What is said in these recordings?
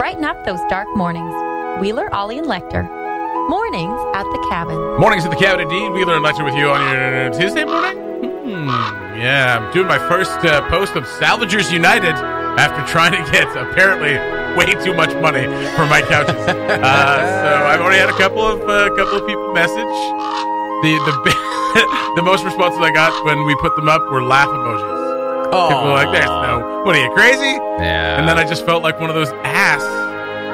brighten up those dark mornings. Wheeler, Ollie, and Lecter. Mornings at the Cabin. Mornings at the Cabin, indeed. Wheeler and Lecter with you on your Tuesday morning. Yeah, I'm doing my first post of Salvagers United after trying to get apparently way too much money for my couches. So I've already had a couple of people message. The most responses I got when we put them up were laugh emojis. People were like, "There's no, what are you, crazy?" Yeah. And then I just felt like one of those ass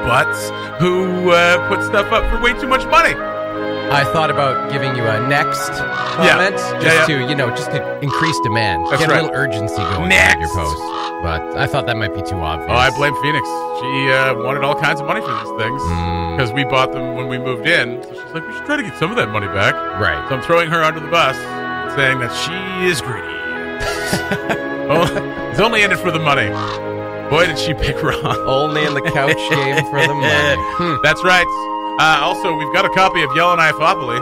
butts who put stuff up for way too much money. I thought about giving you a next comment just to increase demand. That's Get right. a little urgency going Next. on your post. But I thought that might be too obvious. Oh, I blame Phoenix. She wanted all kinds of money for these things because we bought them when we moved in. So she's like, we should try to get some of that money back. Right. So I'm throwing her under the bus, saying that she is greedy. Well, it's only in it for the money. Boy, did she pick wrong. Only in the couch game for the money. That's right. Also, we've got a copy of Yell and Iaphopoly.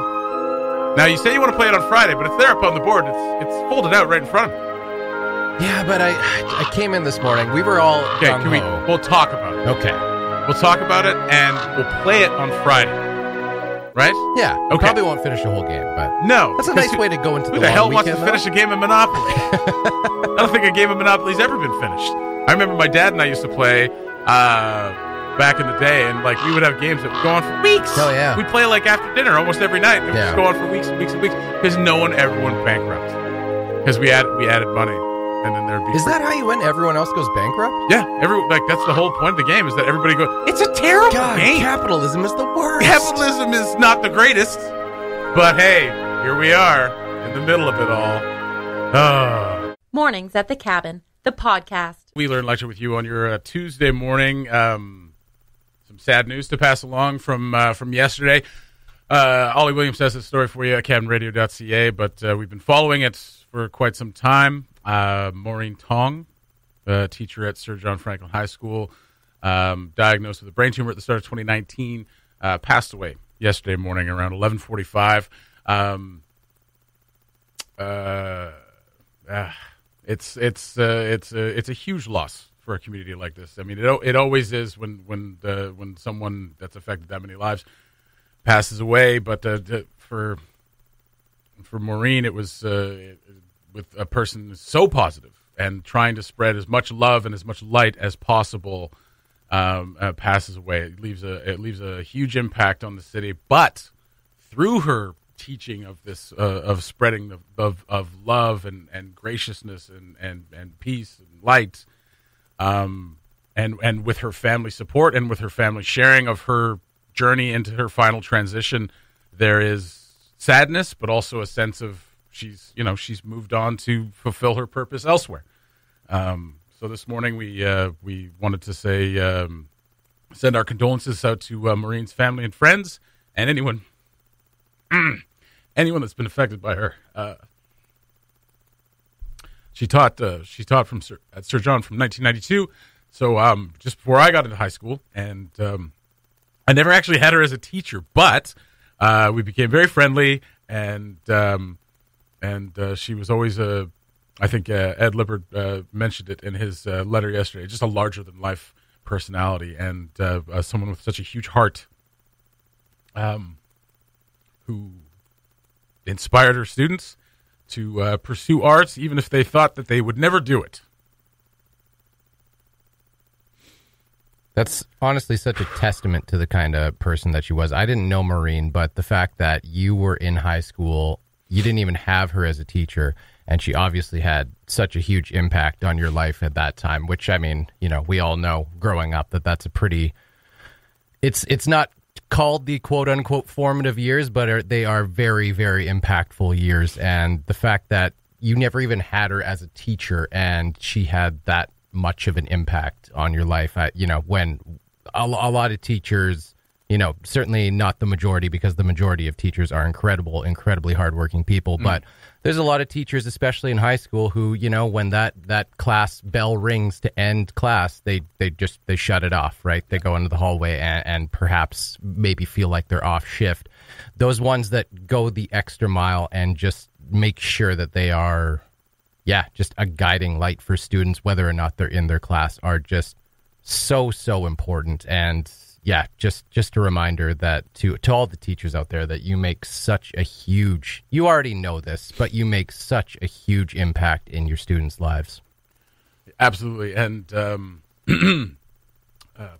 Now, you say you want to play it on Friday, but it's there up on the board. It's folded out right in front of me. Yeah, but I came in this morning. We were all Okay, we'll talk about it. Okay. We'll talk about it, and we'll play it on Friday. Right? Yeah. Okay. Probably won't finish the whole game, but No. that's a nice way to go into the Who the long hell wants weekend, to finish a game of Monopoly? I don't think a game of Monopoly's ever been finished. I remember my dad and I used to play back in the day, and like we would have games that would go on for weeks. Oh, yeah. We'd play like after dinner almost every night. It would Yeah. just go on for weeks and weeks and weeks because no one ever went bankrupt. Because we added money, and then there'd be. Is that how you win? Everyone else goes bankrupt? Yeah, that's the whole point of the game is that everybody goes. It's a terrible God, game. capitalism is the worst. Capitalism is not the greatest, but hey, here we are in the middle of it all. Mornings at the Cabin, the podcast. Wheeler and Lecture with you on your Tuesday morning. Some sad news to pass along from yesterday. Ollie Williams has this story for you at cabinradio.ca, but we've been following it for quite some time. Maureen Tong, teacher at Sir John Franklin High School, diagnosed with a brain tumor at the start of 2019, passed away yesterday morning around 11:45. It's a huge loss for a community like this. I mean, it always is when someone that's affected that many lives passes away. But for Maureen, it was with a person so positive and trying to spread as much love and as much light as possible. Passes away. It leaves a huge impact on the city. But through her teaching of this of spreading of love and graciousness and peace and light, and with her family support and with her family sharing of her journey into her final transition, there is sadness, but also a sense of she's moved on to fulfill her purpose elsewhere. So this morning we wanted to say send our condolences out to Maureen's family and friends and anyone that's been affected by her. She taught at Sir John from 1992, so just before I got into high school, and I never actually had her as a teacher, but we became very friendly, and she was always I think Ed Lippard mentioned it in his letter yesterday, just a larger-than-life personality and someone with such a huge heart who inspired her students to pursue arts, even if they thought that they would never do it. That's honestly such a testament to the kind of person that she was. I didn't know Maureen, but the fact that you were in high school, you didn't even have her as a teacher, and she obviously had such a huge impact on your life at that time, which, I mean, we all know growing up that's a pretty... It's not called the quote-unquote formative years, but they are very, very impactful years, and the fact that you never even had her as a teacher and she had that much of an impact on your life, when a lot of teachers, certainly not the majority, because the majority of teachers are incredibly hardworking people, but there's a lot of teachers, especially in high school, who, when that class bell rings to end class, they shut it off, right? They go into the hallway and perhaps maybe feel like they're off shift. Those ones that go the extra mile and just make sure that they are, just a guiding light for students, whether or not they're in their class, are just so important. And yeah, just a reminder that to all the teachers out there that you make such a huge, you already know this, but you make such a huge impact in your students' lives. Absolutely. And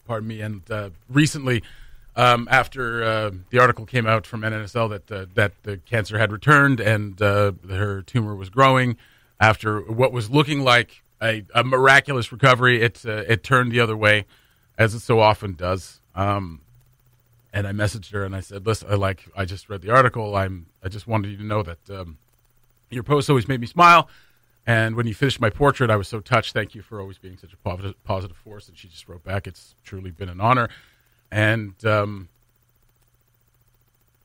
pardon me. And recently, after the article came out from NNSL that the cancer had returned and her tumor was growing, after what was looking like a miraculous recovery, it turned the other way, as it so often does. And I messaged her and I said, "Listen, I just read the article. I just wanted you to know that your posts always made me smile. And when you finished my portrait, I was so touched. Thank you for always being such a positive force." And she just wrote back, "It's truly been an honor." And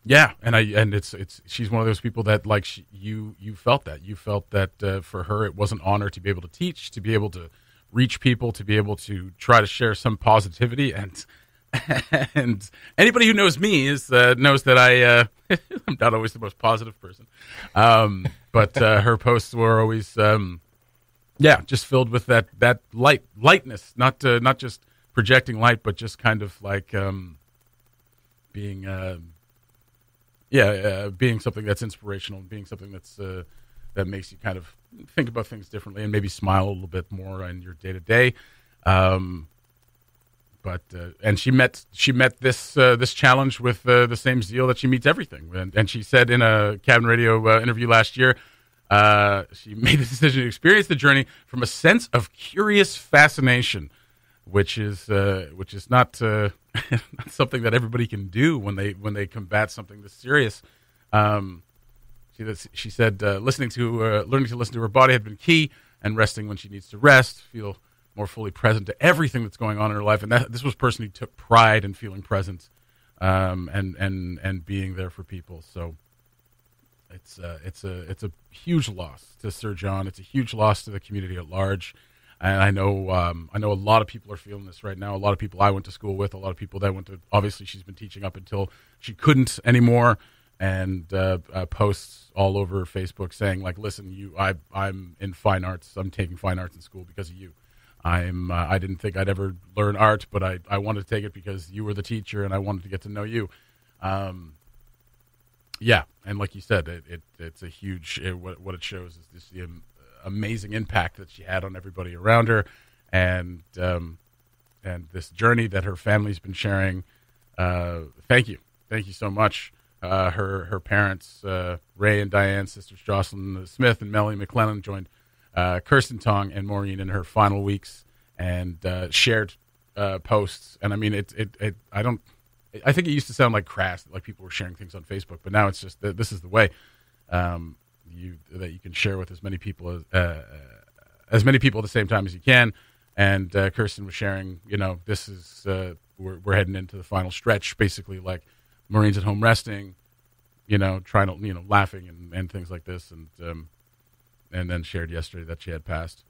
yeah, and it's she's one of those people that you felt that for her it was an honor to be able to teach, to be able to reach people, to be able to try to share some positivity. And anybody who knows me knows that I'm not always the most positive person, but her posts were always just filled with that lightness, not just projecting light, but just kind of like being something that's inspirational, and being something that's that makes you kind of think about things differently and maybe smile a little bit more in your day to day. But she met this challenge with the same zeal that she meets everything. And she said in a Cabin Radio interview last year, she made the decision to experience the journey from a sense of curious fascination, which is not not something that everybody can do when they combat something this serious. She said learning to listen to her body had been key, and resting when she needs to rest, feel more fully present to everything that's going on in her life. And this was a person who took pride in feeling present and being there for people. So it's a huge loss to Sir John. It's a huge loss to the community at large. And I know a lot of people are feeling this right now. A lot of people I went to school with, a lot of people that went to, obviously she's been teaching up until she couldn't anymore, and posts all over Facebook saying like, "Listen, I'm in fine arts. I'm taking fine arts in school because of you. I didn't think I'd ever learn art, but I wanted to take it because you were the teacher, and I wanted to get to know you." Yeah, and like you said, it's a huge. What it shows is just the amazing impact that she had on everybody around her, and this journey that her family's been sharing. Thank you so much. Her parents, Ray and Diane, sisters Jocelyn Smith and Melanie McLennan, joined Kirsten Tong and Maureen in her final weeks, and shared posts. And I mean, I think it used to sound like crass, like people were sharing things on Facebook, but now it's just this is the way that you can share with as many people at the same time as you can. And Kirsten was sharing, this is we're heading into the final stretch, basically, like Maureen's at home resting, trying to laughing and things like this, and then shared yesterday that she had passed.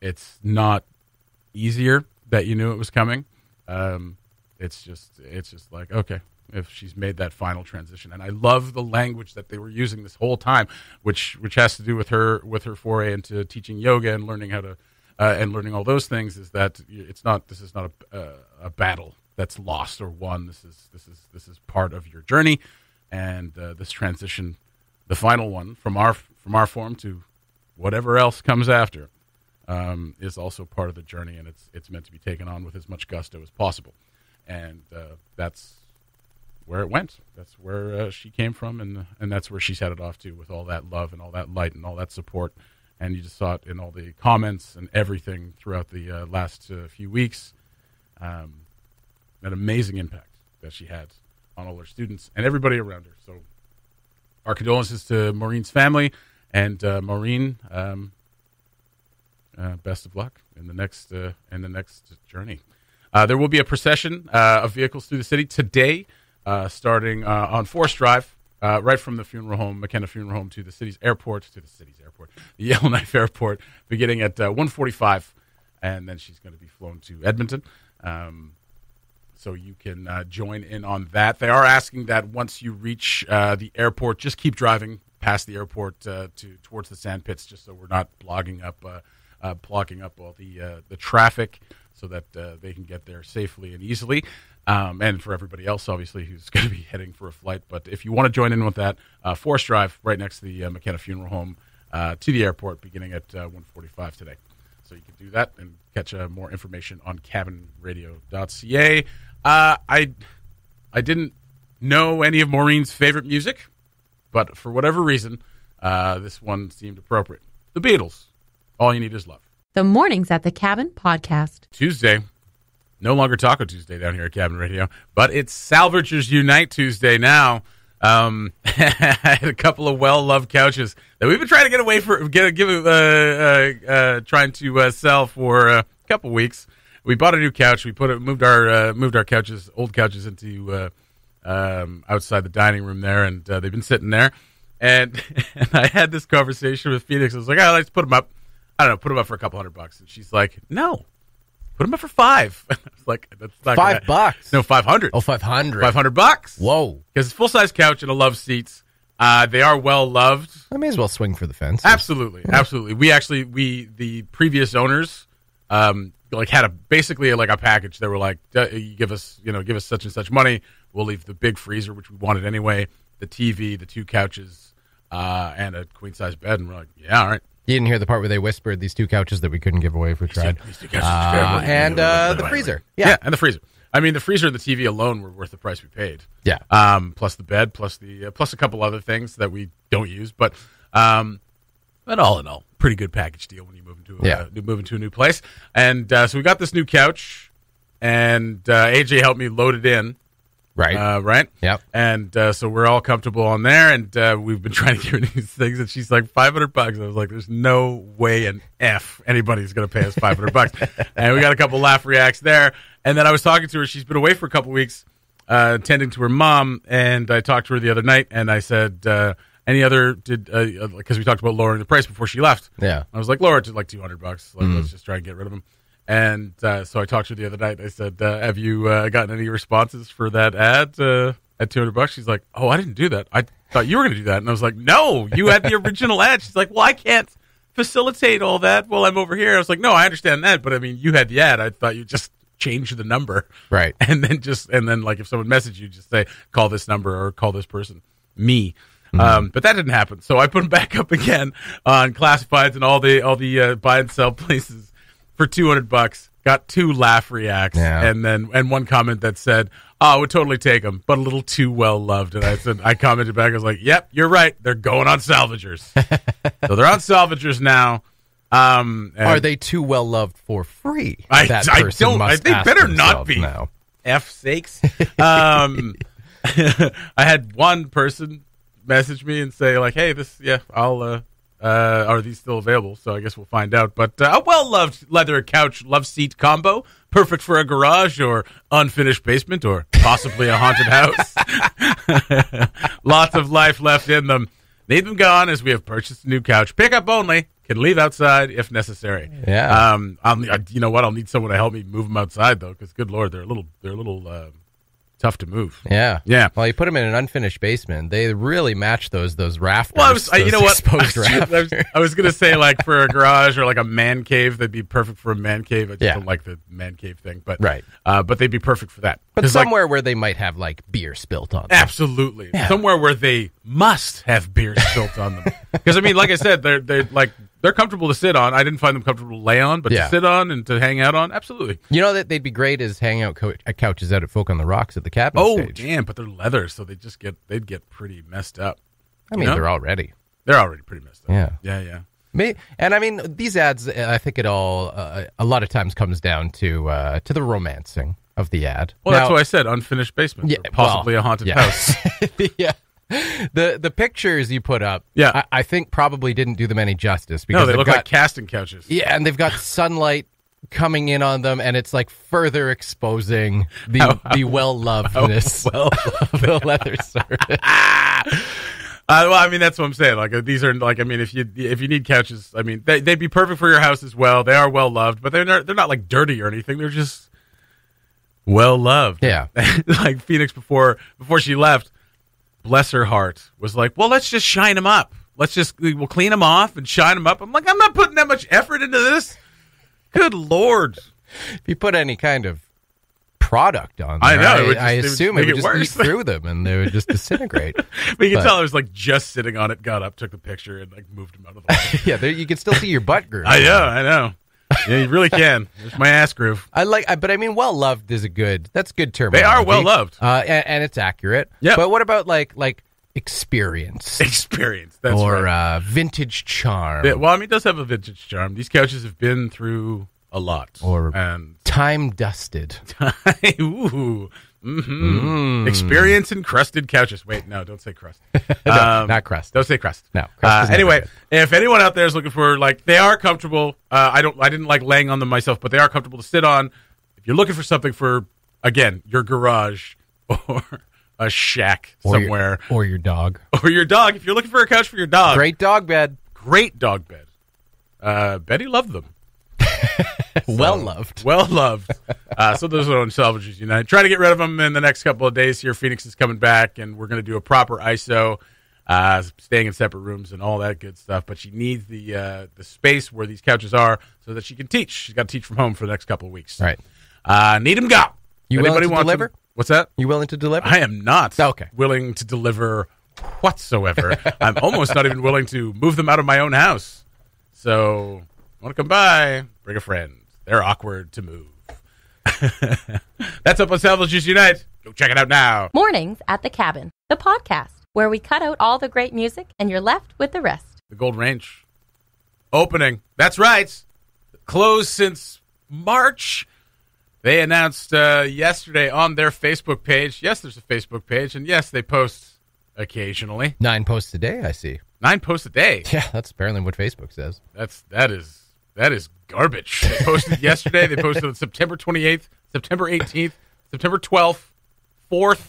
It's not easier that you knew it was coming. It's just like, okay, if she's made that final transition. And I love the language that they were using this whole time, which has to do with her foray into teaching yoga and learning how to and learning all those things. Is that this is not a battle that's lost or won. This is part of your journey, and this transition, the final one from our form to whatever else comes after, is also part of the journey, and it's meant to be taken on with as much gusto as possible. And that's where it went. That's where she came from, and that's where she's headed off to, with all that love and all that light and all that support. And you just saw it in all the comments and everything throughout the last few weeks. That amazing impact that she had on all her students and everybody around her. So our condolences to Maureen's family, and Maureen, best of luck in the next journey. There will be a procession of vehicles through the city today, starting on Forest Drive, right from the funeral home, McKenna Funeral Home, to the city's airport, the Yellowknife Airport, beginning at 1:45, and then she's going to be flown to Edmonton. So you can join in on that. They are asking that once you reach the airport, just keep driving past the airport towards the sand pits, just so we're not blogging up blocking up all the traffic so that they can get there safely and easily. And for everybody else, obviously, who's going to be heading for a flight. But if you want to join in with that, Forest Drive, right next to the McKenna Funeral Home, to the airport, beginning at 1:45 today. So you can do that and catch more information on cabinradio.ca. I didn't know any of Maureen's favorite music, but for whatever reason, this one seemed appropriate. The Beatles, All You Need Is Love. The Mornings at the Cabin podcast. Tuesday, no longer Taco Tuesday down here at Cabin Radio, but it's Salvagers Unite Tuesday now. I had a couple of well-loved couches that we've been trying to get away for, trying to sell for a couple weeks. We bought a new couch. We moved our couches, old couches, into outside the dining room there, and they've been sitting there. And I had this conversation with Phoenix. I was like, let's put them up. I don't know, put them up for a couple $100. And she's like, no. Put them up for $5. I was like, that's not $5? No, $500. Oh, $500. $500. Whoa. Because it's full-size couch and a love seats. They are well-loved. I may as well swing for the fence. Absolutely. Yeah. Absolutely. The previous owners, had basically a package. They were like, you give us such and such money. We'll leave the big freezer, which we wanted anyway, the TV, the 2 couches, and a queen-size bed. And we're like, yeah, all right. You didn't hear the part where they whispered these 2 couches that we couldn't give away if we tried. And the freezer. Yeah, and the freezer. I mean, the freezer and the TV alone were worth the price we paid. Yeah. Plus the bed, plus a couple other things that we don't use. But all in all, pretty good package deal when you move into a new place. And so we got this new couch, and AJ helped me load it in. Right. Right? Yep. And so we're all comfortable on there, and we've been trying to give her these things, and she's like, $500. I was like, there's no way in F anybody's going to pay us $500. And we got a couple laugh reacts there. And then I was talking to her. She's been away for a couple weeks tending to her mom, and I talked to her the other night, and I said, because we talked about lowering the price before she left. Yeah. I was like, lower it to like $200. Let's just try and get rid of them. And so I talked to her the other night. I said, have you gotten any responses for that ad at $200? She's like, oh, I didn't do that. I thought you were going to do that. And I was like, no, you had the original ad. She's like, well, I can't facilitate all that while I'm over here. I was like, no, I understand that. But I mean, you had the ad. I thought you just change the number. Right. And then like if someone messaged you, just say, call this number or call this person, me. But that didn't happen. So I put them back up again on classifieds and all the buy and sell places for $200. Got 2 laugh reacts, and one comment that said, "Oh, I would totally take them, but a little too well loved." And I commented back, I was like, "Yep, you're right. They're going on Salvagers." So they're on Salvagers now. Are they too well loved for free? I don't. They better not be. Now. F sakes. I had one person message me and say like, "Hey, I'll." Are these still available? So I guess we'll find out. But a well-loved leather couch love seat combo, perfect for a garage or unfinished basement or possibly a haunted house. Lots of life left in them. Need them gone as we have purchased a new couch. Pick up only. Can leave outside if necessary. Yeah. You know what? I'll need someone to help me move them outside though, because good Lord, they're a little tough to move. Yeah. Yeah. Well, you put them in an unfinished basement. They really match those rafters. Well, Exposed rafters. I was going to say, like, for a garage or, like, a man cave, they'd be perfect for a man cave. I just don't like the man cave thing. But right. But they'd be perfect for that. But somewhere where they might have, like, beer spilt on them. Absolutely. Yeah. Somewhere where they must have beer spilt on them. Because, I mean, like I said, they're comfortable to sit on. I didn't find them comfortable to lay on, but to sit on and to hang out on, absolutely. You know that they'd be great as hanging out couches out at Folk on the Rocks at the cabin stage. Oh, damn, but they're leather, so they'd get pretty messed up. I mean, they're already pretty messed up. Yeah. And I mean, these ads, I think it all a lot of times comes down to the romancing of the ad. Well, that's what I said, unfinished basement, possibly a haunted house. Yeah. The pictures you put up, I think probably didn't do them any justice. Because they look like casting couches. Yeah, and they've got sunlight coming in on them, and it's like further exposing the well-lovedness of the leather surface. Well, I mean, that's what I'm saying. Like, these are like, I mean, if you need couches, I mean, they'd be perfect for your house as well. They are well loved, but they're not like dirty or anything. They're just well loved. Yeah, like Phoenix before she left. Bless her heart, was like, well, let's just shine them up. We'll clean them off and shine them up. I'm like, I'm not putting that much effort into this. Good Lord. If you put any kind of product on there, I know. I assume it would just eat through them and they would just disintegrate. But you can tell I was like just sitting on it, got up, took the picture, and like moved him out of the way. Yeah, you can still see your butt groove. I know. Yeah, you really can. There's my ass groove. But I mean, well loved is that's good terminology. They are well loved, and it's accurate. Yeah. But what about like experience? Experience. That's or right. Vintage charm. Yeah, well, I mean, it does have a vintage charm. These couches have been through a lot. And time dusted. Ooh. Mm-hmm. Experience encrusted couches. Wait, no, don't say crust. No, not crust. Don't say crust. No. Crust anyway, if anyone out there is looking for they are comfortable. I didn't like laying on them myself, but they are comfortable to sit on. If you're looking for something for, again, your garage or a shack somewhere, or your dog, or your dog. If you're looking for a couch for your dog, great dog bed. Betty loved them. Well loved. So those are on Salvagers United. Try to get rid of them in the next couple of days here. Phoenix is coming back, and we're going to do a proper ISO, staying in separate rooms and all that good stuff. But she needs the space where these couches are so that she can teach. She's got to teach from home for the next couple of weeks. Right. Need them go. You willing to deliver? What's that? You willing to deliver? I am not willing to deliver whatsoever. I'm almost not even willing to move them out of my own house. So, want to come by? Bring a friend. They're awkward to move. That's up on Salvagers Unite. Go check it out now. Mornings at the Cabin, the podcast, where we cut out all the great music and you're left with the rest. The Gold Range. Opening. That's right. Closed since March. They announced yesterday on their Facebook page. Yes, there's a Facebook page. And yes, they post occasionally. 9 posts a day, I see. 9 posts a day. Yeah, that's apparently what Facebook says. That is garbage. They posted yesterday. They posted on September 28th, September 18th, September 12th, 4th,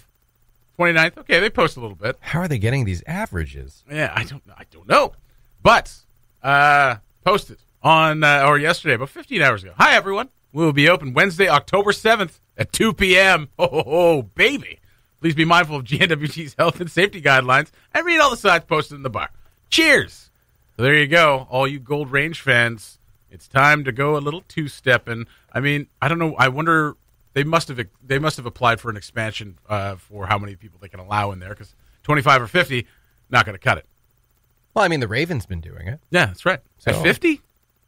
29th. Okay, they post a little bit. How are they getting these averages? Yeah, I don't know. But posted on or yesterday, about 15 hours ago. Hi, everyone. We will be open Wednesday, October 7th at 2 p.m. Oh, baby. Please be mindful of GNWT's health and safety guidelines and read all the signs posted in the bar. Cheers. So there you go, all you Gold Range fans. It's time to go a little two-steppin'. I mean, I don't know. I wonder, they must have applied for an expansion for how many people they can allow in there, because 25 or 50, not going to cut it. Well, I mean, the Ravens been doing it. Yeah, that's right. So, at 50?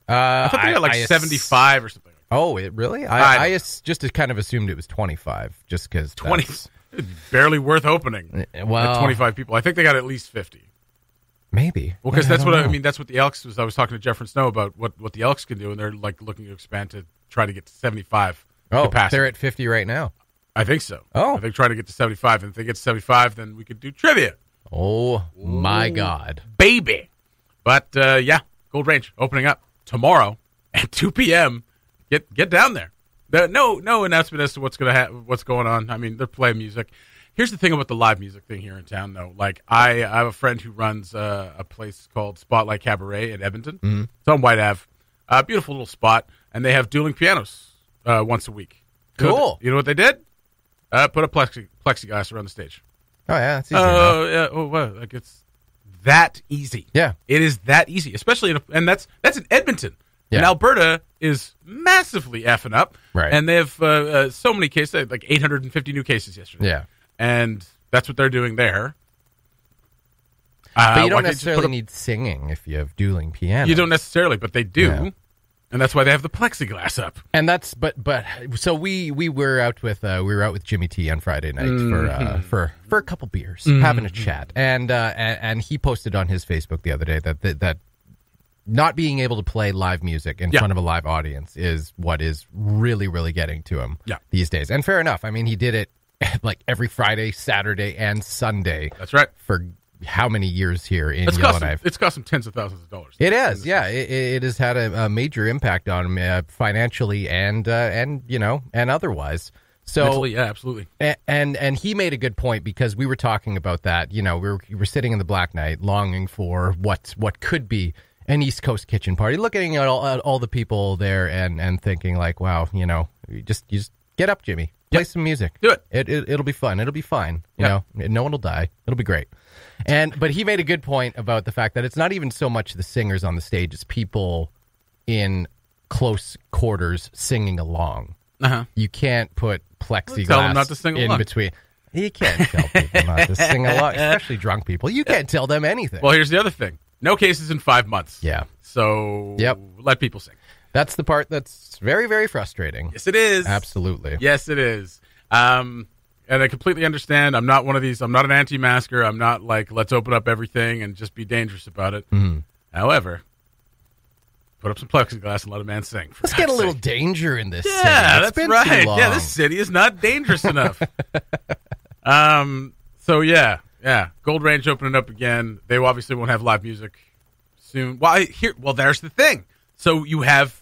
I thought they got 75 or something. Oh, it really? I just kind of assumed it was 25, just because 20. It's barely worth opening. Well, at 25 people. I think they got at least 50. Maybe. Well, because that's what I mean. That's what the Elks was. I was talking to Jeff and Snow about what the Elks can do, and they're like looking to expand to try to get to 75 capacity. They're at 50 right now. I think so. Oh, I think trying to get to 75, and if they get to 75, then we could do trivia. Oh my God, baby! But yeah, Gold Range opening up tomorrow at 2 p.m. Get down there. No announcement as to what's going on. I mean, they're playing music. Here's the thing about the live music thing here in town, though. Like, I have a friend who runs a place called Spotlight Cabaret in Edmonton. Mm-hmm. It's on White Ave. Beautiful little spot. And they have dueling pianos once a week. Cool. You know what they did? Put a plexiglass around the stage. Oh, yeah. That's easy. Yeah. Oh, well, like, it's that easy. Yeah. It is that easy, especially and that's in Edmonton. Yeah. And Alberta is massively effing up. Right. And they have so many cases, like 850 new cases yesterday. Yeah. And that's what they're doing there. But you don't necessarily need singing if you have dueling piano. You don't necessarily, but they do. Yeah. And that's why they have the plexiglass up. And that's so we were out with Jimmy T on Friday night for a couple beers, having a chat. And he posted on his Facebook the other day that not being able to play live music in front of a live audience is what is really, really getting to him these days. And fair enough. I mean, he did it like every Friday, Saturday, and Sunday. That's right. For how many years here in Yellowknife? It's cost him tens of thousands of dollars. It has, yeah. It has had a major impact on him financially and otherwise. So mentally, yeah, absolutely. And he made a good point, because we were talking about that. You know, we were sitting in the Black Knight, longing for what could be an East Coast kitchen party, looking at all the people there and thinking like, wow, you just Get up, Jimmy. Play some music. Do it. It'll be fun. It'll be fine. You know, no one will die. It'll be great. But he made a good point about the fact that it's not even so much the singers on the stage; it's people in close quarters singing along. You can't put plexiglass tell them not to sing in along. between. You can't tell people not to sing along, especially drunk people. You can't tell them anything. Well, here's the other thing. No cases in 5 months. Yeah. So let people sing. That's the part that's very, very frustrating. Yes, it is. Absolutely. Yes, it is. And I completely understand. I'm not one of these. I'm not an anti-masker. I'm not like, let's open up everything and just be dangerous about it. However, put up some plexiglass and let a man sing. Let's get a little danger in this city. Yeah, It's that's been right. too long. Yeah, this city is not dangerous enough. So yeah. Gold Range opening up again. They obviously won't have live music soon. Well, there's the thing. So you have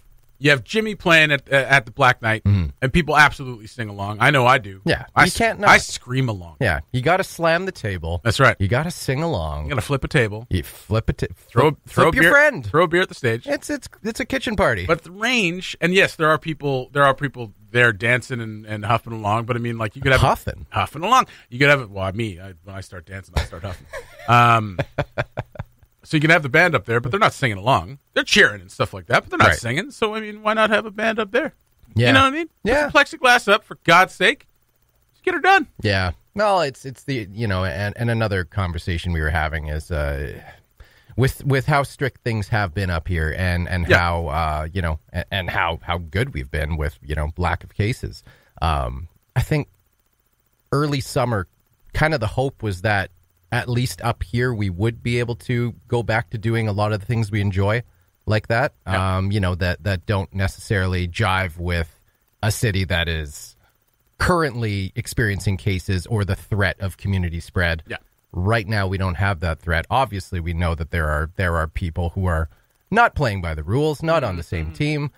Jimmy playing at the Black Knight, and people absolutely sing along. I know I do. Yeah, I can't not. I scream along. Yeah, you got to slam the table. That's right. You got to sing along. You got to flip a table. You flip it. Throw flip your your friend. Throw a beer at the stage. It's a kitchen party. But the range, and yes, there are people there dancing and huffing along. But I mean, like you could have huffing along. You could have it. Well, when I start dancing, I start huffing. So you can have the band up there, but they're not singing along. They're cheering and stuff like that, but they're not singing. So I mean, why not have a band up there? Yeah. You know what I mean? Yeah. Put some plexiglass up, for God's sake. Just get her done. Yeah. Well, it's the and another conversation we were having is with how strict things have been up here and how and how good we've been with lack of cases. I think early summer, kind of the hope was that at least up here we would be able to go back to doing a lot of the things we enjoy like that. That don't necessarily jive with a city that is currently experiencing cases or the threat of community spread. Yeah. Right now, we don't have that threat. Obviously, we know that there are people who are not playing by the rules, not on the same team,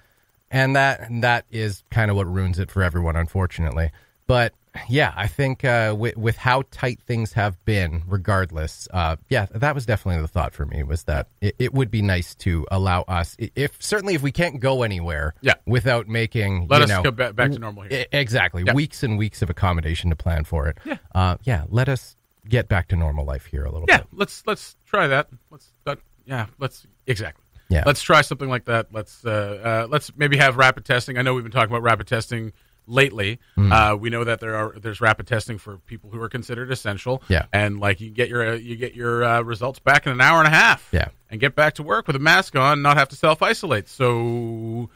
and that is kind of what ruins it for everyone, unfortunately. But yeah, I think with how tight things have been, regardless, that was definitely the thought for me, was that it would be nice to allow us, certainly if we can't go anywhere, without making let us go back to normal here. Exactly, weeks and weeks of accommodation to plan for it. Let us get back to normal life here a little bit. Let's try that. Let's try something like that. Let's maybe have rapid testing. I know we've been talking about rapid testing lately. We know that there's rapid testing for people who are considered essential. Yeah. And like you get your results back in an hour and a half. Yeah. And get back to work with a mask on, not have to self-isolate. So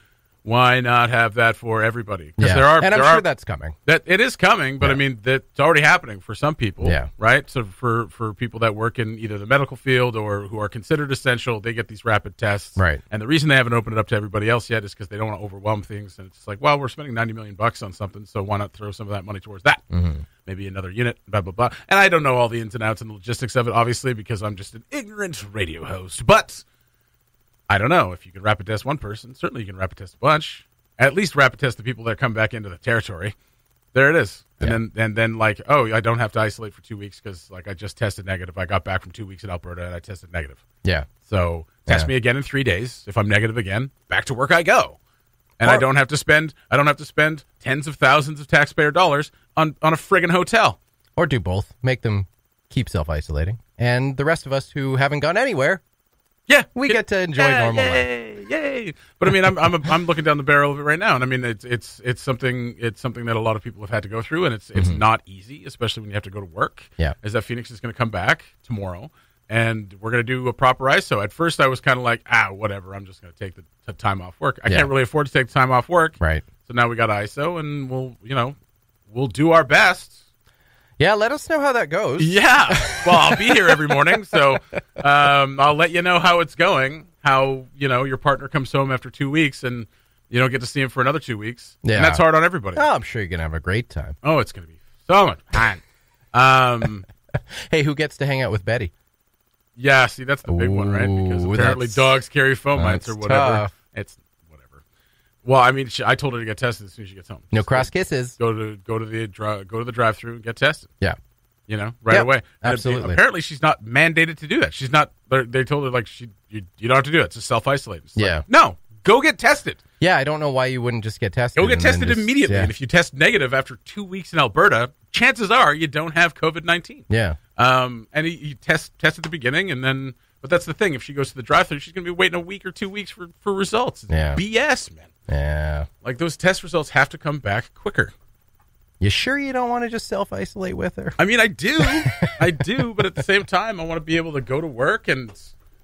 why not have that for everybody? Because I'm sure that's coming. That it is coming, but I mean that's already happening for some people. Yeah. Right. So for people that work in either the medical field or who are considered essential, they get these rapid tests. Right. And the reason they haven't opened it up to everybody else yet is because they don't want to overwhelm things. And it's like, well, we're spending $90 million on something, so why not throw some of that money towards that? Maybe another unit. Blah blah blah. And I don't know all the ins and outs and the logistics of it, obviously, because I'm just an ignorant radio host. But I don't know. If you can rapid test one person, certainly you can rapid test a bunch. At least rapid test the people that come back into the territory. There it is. And then like, oh, I don't have to isolate for 2 weeks because like I just tested negative. I got back from 2 weeks in Alberta and I tested negative. Yeah. So test me again in 3 days. If I'm negative again, back to work I go. And I don't have to spend tens of thousands of taxpayer dollars on a friggin' hotel. Or do both. Make them keep self-isolating. And the rest of us who haven't gone anywhere, we get to enjoy normal life. Yay! But I mean, I'm looking down the barrel of it right now, and I mean, it's something that a lot of people have had to go through, and it's not easy, especially when you have to go to work. Yeah, is that Phoenix is going to come back tomorrow, and we're going to do a proper ISO. At first, I was kind of like, whatever, I'm just going to take the time off work. I can't really afford to take the time off work, right? So now we got ISO, and we'll do our best. Yeah, let us know how that goes. Yeah. Well, I'll be here every morning, so I'll let you know how it's going, how, your partner comes home after 2 weeks and you don't get to see him for another 2 weeks. Yeah. And that's hard on everybody. Oh, I'm sure you're going to have a great time. Oh, it's going to be so much fun. Hey, who gets to hang out with Betty? Yeah, see, that's the big one, right? Because apparently dogs carry fomites or whatever. Tough. It's whatever. Well, I mean, I told her to get tested as soon as she gets home. No cross kisses. Go to the drive-through and get tested. Yeah. Right away. Absolutely. Apparently, she's not mandated to do that. She's not. They told her like you don't have to do it. It's just self-isolate. Yeah. Like, no, go get tested. Yeah, I don't know why you wouldn't just get tested. Go get tested just, immediately. Yeah. And if you test negative after 2 weeks in Alberta, chances are you don't have COVID-19. Yeah. And you test at the beginning, and then, but that's the thing. If she goes to the drive-thru, she's going to be waiting a week or 2 weeks for results. It's BS, man. Yeah. Like, those test results have to come back quicker. You sure you don't want to just self-isolate with her? I mean, I do. I do. But at the same time, I want to be able to go to work and,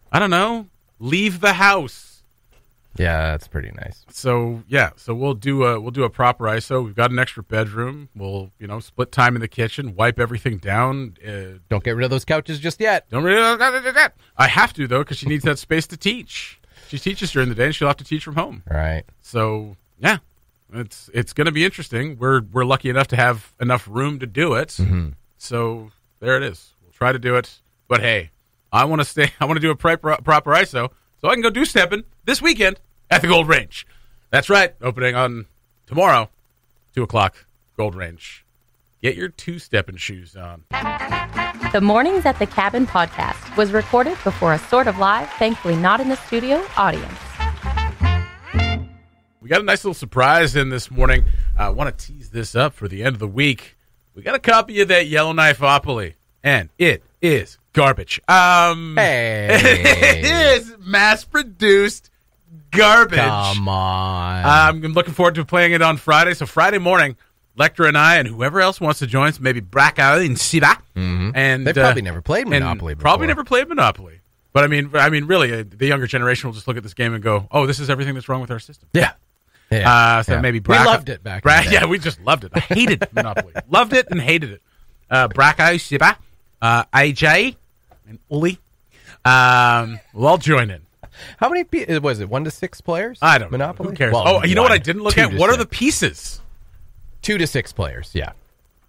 I don't know, leave the house. Yeah, that's pretty nice. So, yeah. So we'll do a proper ISO. We've got an extra bedroom. We'll, split time in the kitchen, wipe everything down. Don't get rid of those couches just yet. I have to, though, because she needs that space to teach. She teaches during the day, and she'll have to teach from home. Right. So, yeah. It's going to be interesting. We're lucky enough to have enough room to do it. Mm-hmm. So there it is. We'll try to do it. But hey, I want to do a proper ISO so I can go two-stepping this weekend at the Gold Range. That's right. Opening on tomorrow, 2:00, Gold Range. Get your two-stepping shoes on. The Mornings at the Cabin podcast was recorded before a sort of live, thankfully not in the studio, audience. We got a nice little surprise in this morning. I want to tease this up for the end of the week. We got a copy of that Yellowknife-opoly, and it is garbage. Hey. It is mass-produced garbage. Come on. I'm looking forward to playing it on Friday. So Friday morning, Lecter and I and whoever else wants to join us, maybe BACK and Siba. Mm-hmm. And they've probably never played Monopoly before. Probably never played Monopoly. But I mean, really, the younger generation will just look at this game and go, "Oh, this is everything that's wrong with our system." Yeah. Maybe we loved it back then. Yeah, we just loved it. I hated Monopoly. Loved it and hated it. Bracco, Siba, AJ, and Uli. We'll all join in. How many was it? 1 to 6 players? I don't Monopoly? know. Who cares? Well, you know what I didn't look at? What are the pieces? 2 to 6 players, yeah.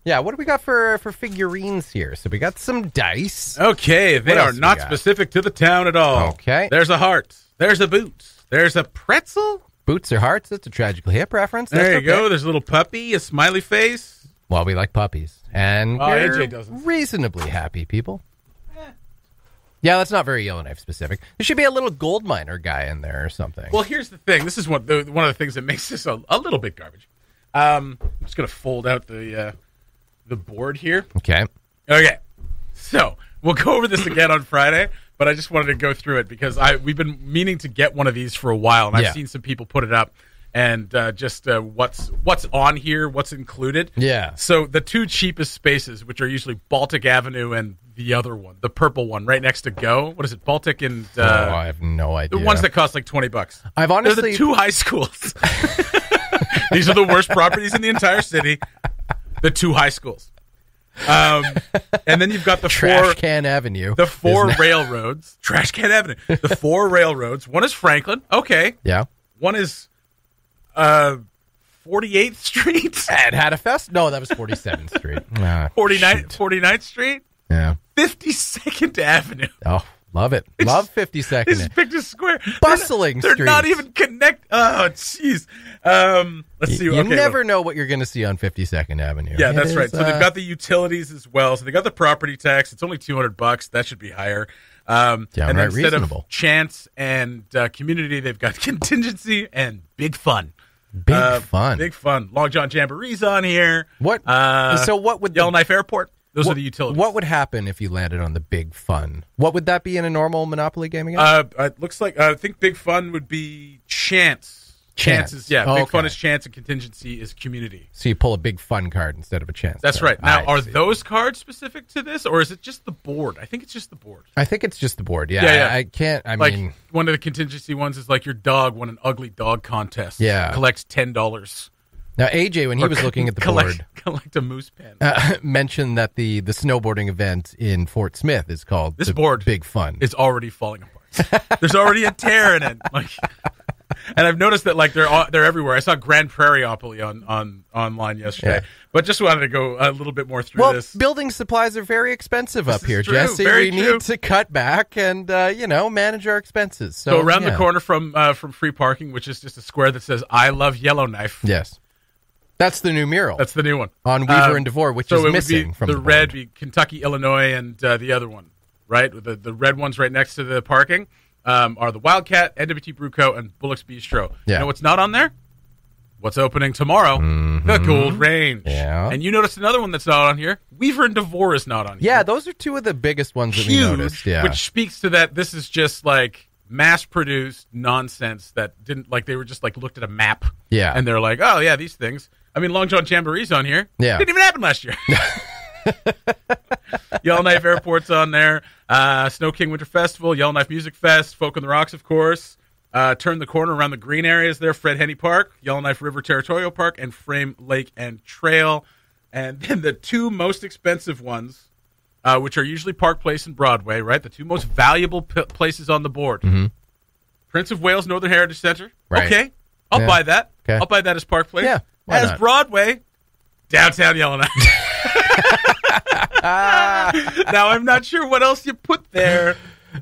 Yeah, what do we got for figurines here? So we got some dice. Okay, they are not specific to the town at all. Okay. There's a heart. There's a boot. There's a pretzel. Boots or hearts? That's a Tragically Hip reference. There you go. There's a little puppy, a smiley face. Well, we like puppies. And we're AJ doesn't. Reasonably happy people. Yeah, that's not very Yellowknife specific. There should be a little gold miner guy in there or something. Well, here's the thing. This is one of the things that makes this a little bit garbage. I'm just going to fold out the board here. Okay. So we'll go over this again on Friday, but I just wanted to go through it because we've been meaning to get one of these for a while, and I've seen some people put it up, and what's on here, what's included. Yeah. So the two cheapest spaces, which are usually Baltic Avenue and the other one, the purple one, right next to Go. What is it, Baltic and... I have no idea. The ones that cost like $20. I've honestly... They're the two high schools. These are the worst properties in the entire city. The two high schools. And then you've got the Trash Can Avenue. The four railroads. Trash Can Avenue. The four railroads. One is Franklin. Okay. Yeah. One is 48th Street. It had a fest? No, that was 47th Street. 49th Street. Yeah. 52nd Avenue. Oh, love it. Love 52nd. They just picked a square. Bustling They're streets. not even connected. Oh, jeez. Let's see. You never know what you're going to see on 52nd Avenue. Yeah, that's right. So they've got the utilities as well. So they got the property tax. It's only $200. That should be higher. And then instead reasonable. of chance and community, they've got contingency and big fun. Big fun. Big fun. Long John Jamboree's on here. What? So what would Yellowknife Airport? Those are the utilities. What would happen if you landed on the Big Fun? What would that be in a normal Monopoly game again? It looks like I think Big Fun would be chance. Chances, yeah. Big Fun is chance and contingency is community. So you pull a Big Fun card instead of a chance. That's card. right. Now, are those cards specific to this, or is it just the board? I think it's just the board. I think it's just the board. Yeah. I can't. I mean, one of the contingency ones is like your dog won an ugly dog contest. Yeah. Collect $10. Now, AJ, when he was looking at the board, collect a moose pen. Mentioned that the snowboarding event in Fort Smith is called this board. Big Fun. It's already falling apart. There's already a tear in it. And I've noticed that they're everywhere. I saw Grand Prairieopoly on online yesterday, but just wanted to go a little bit more through this. Building supplies are very expensive up here, true, Jesse. very we true. need to cut back and manage our expenses. So around the corner from free parking, which is just a square that says "I love Yellowknife." Yes. That's the new mural. That's the new one on Weaver and DeVore, which is missing from the board. red, be Kentucky, Illinois, and the other one, right? The red one's right next to the parking. are the Wildcat, NWT Brew Co., and Bullock's Bistro. Yeah. You know what's not on there? What's opening tomorrow? The Gold Range. Yeah. And you noticed another one that's not on here. Weaver and DeVore is not on here. Yeah, those are two of the biggest ones that we noticed. Yeah. Which speaks to that this is just like mass-produced nonsense that didn't, like, they were just like looked at a map. Yeah. And they're like, oh, yeah, these things. I mean, Long John Jamboree's on here. Yeah. Didn't even happen last year. Yellowknife Airport's on there. Snow King Winter Festival, Yellowknife Music Fest, Folk on the Rocks, of course. Turn the corner around the green areas there. Fred Henny Park, Yellowknife River Territorial Park, and Frame Lake and Trail. And then the two most expensive ones, which are usually Park Place and Broadway, right? The two most valuable places on the board. Mm-hmm. Prince of Wales Northern Heritage Center. Right. Okay. I'll buy that. Okay. I'll buy that as Park Place. Yeah. Why As not? Broadway, downtown Yellowknife. Now, I'm not sure what else you put there,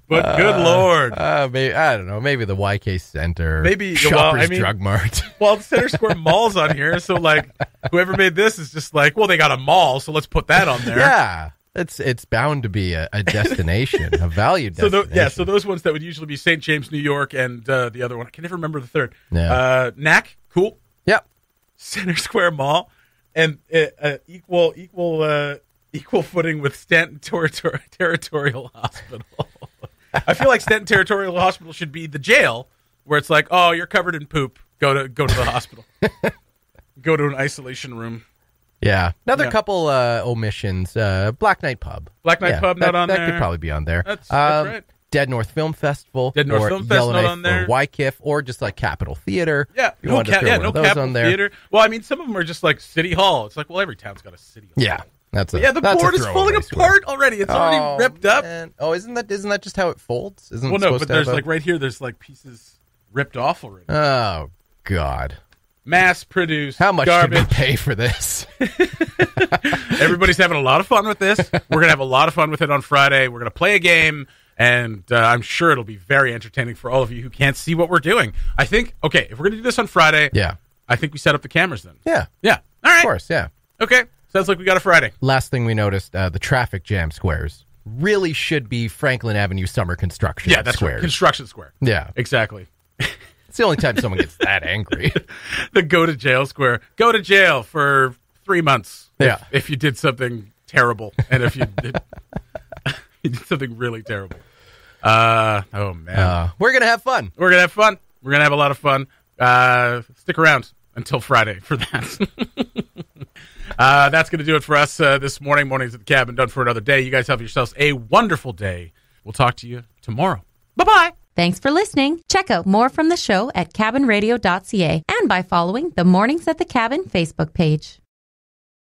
but good Lord. Maybe, I don't know. Maybe the YK Center. Maybe Shoppers Drug Mart. Well, the Center Square Mall's on here, so like whoever made this is just like, well, they got a mall, so let's put that on there. Yeah. It's bound to be a destination, a valued destination. So those ones that would usually be St. James, New York, and the other one, I can never remember the third. Yeah. NAC, cool. Yep. Center Square Mall, and equal footing with Stanton Territorial Hospital. I feel like Stanton Territorial Hospital should be the jail, where it's like, oh, you're covered in poop. Go to the hospital. Go to an isolation room. Yeah. Another couple omissions. Black Knight Pub. Black Knight Pub not on there. That could probably be on there. That's right. Dead North Film Festival. Dead North or Film Fest not Yellowknife on there. Or Wycliffe, or just like Capitol Theater. Yeah. You wanted to throw one of those Capitol on there. Theater. Well, I mean, some of them are just like City Hall. It's like, well, every town's got a City Hall. Yeah. The board is falling apart already. It's already ripped up. Man. Oh, isn't that just how it folds? Isn't Well, it no, supposed but to there's have like right here, there's like pieces ripped off already. Oh, God. Mass-produced How much garbage. did we pay for this? Everybody's having a lot of fun with this. We're going to have a lot of fun with it on Friday. We're going to play a game, and I'm sure it'll be very entertaining for all of you who can't see what we're doing. I think, okay, if we're going to do this on Friday, Yeah. I think we set up the cameras then. Yeah. Yeah. All right. Of course, yeah. Okay. Sounds like we got a Friday. Last thing we noticed, the traffic jam squares really should be Franklin Avenue Summer Construction Yeah, that's squares. right. Construction Square. Yeah. Exactly. It's the only time someone gets that angry. The go to jail square. Go to jail for 3 months. Yeah. If you did something terrible, and if you did, you did something really terrible. Oh man. We're going to have fun. We're gonna have fun. We're gonna have a lot of fun. Stick around until Friday for that. That's gonna do it for us this morning. Mornings at the Cabin, done for another day. You guys have yourselves a wonderful day. We'll talk to you tomorrow. Bye-bye. Thanks for listening. Check out more from the show at cabinradio.ca and by following the Mornings at the Cabin Facebook page.